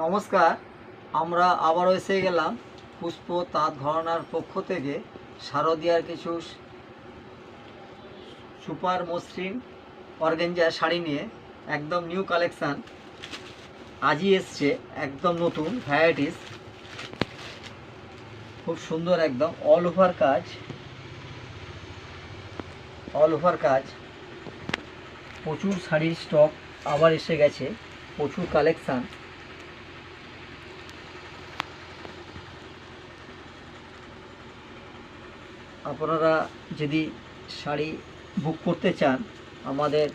নমস্কার, আমরা আবারও এসে গেলাম পুষ্প তাঁত ঘরানার পক্ষ থেকে শারদীয়ার কিছু সুপার মসৃণ অর্গানজা শাড়ি নিয়ে। একদম নিউ কালেকশান আজই এসছে, একদম নতুন ভ্যারাইটিস, খুব সুন্দর, একদম অল ওভার কাজ, প্রচুর শাড়ির স্টক আবার এসে গেছে, প্রচুর কালেকশান। আপনারা যদি শাড়ি বুক করতে চান আমাদের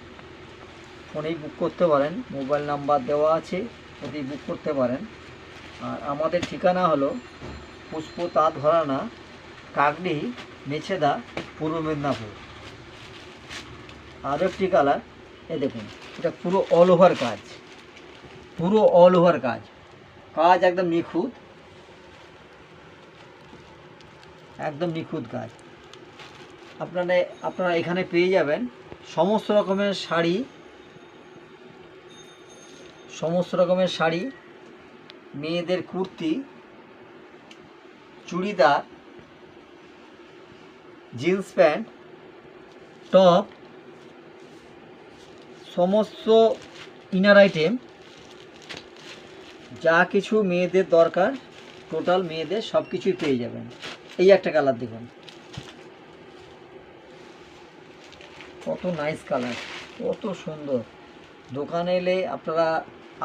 ফোনেই বুক করতে পারেন, মোবাইল নাম্বার দেওয়া আছে, যদি বুক করতে পারেন। আর আমাদের ঠিকানা হলো পুষ্প তাঁত ঘরানা, কাকডি, মেছেদা, পূর্ব মেদিনীপুর। আরও একটি কালার, এই দেখুন, এটা পুরো অল ওভার কাজ, কাজ একদম নিখুঁত কাজ। আপনারা এখানে পেয়ে যাবেন সমস্ত রকমের শাড়ি, মেয়েদের kurti, churidar, jeans pant, top, সমস্ত ইনার আইটেম, যা কিছু মেয়েদের দরকার টোটাল মেয়েদের সব কিছুই পেয়ে যাবেন। এই একটা কালার দেখুন, কত নাইস কালার, কত সুন্দর। দোকানে এলে আপনারা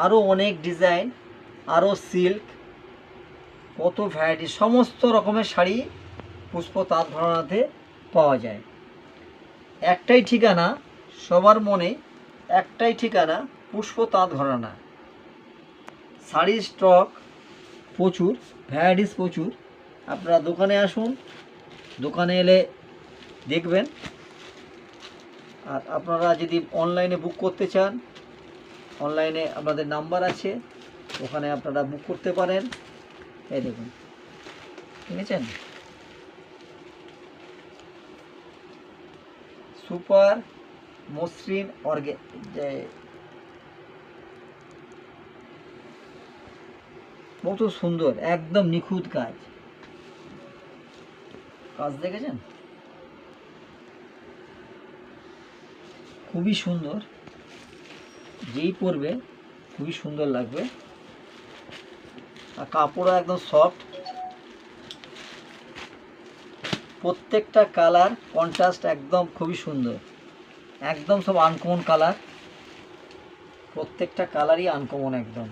আরও অনেক ডিজাইন, আরও সিল্ক, কত ভ্যারাইটি, সমস্ত রকমের শাড়ি পুষ্প তাঁত ঘরানাতে পাওয়া যায়। একটাই ঠিকানা, সবার মনে একটাই ঠিকানা, পুষ্প তাঁত ঘরানা। শাড়ির স্টক প্রচুর, ভ্যারাইটিস প্রচুর। আপনারা দোকানে আসুন, দোকানে এলে দেখবেন। আর আপনারা যদি অনলাইনে বুক করতে চান, অনলাইনে আপনাদের নাম্বার আছে, ওখানে আপনারা বুক করতে পারেন। এই দেখুন, শুনেছেন, সুপার মসৃণ কত সুন্দর, একদম নিখুঁত কাজ দেখেছেন, খুবই সুন্দর, যেই পরবে খুবই সুন্দর লাগবে। আর কাপড়ও একদম সফট, প্রত্যেকটা কালার কন্ট্রাস্ট একদম খুবই সুন্দর, একদম সব আনকমন কালার, প্রত্যেকটা কালারই আনকমন একদম।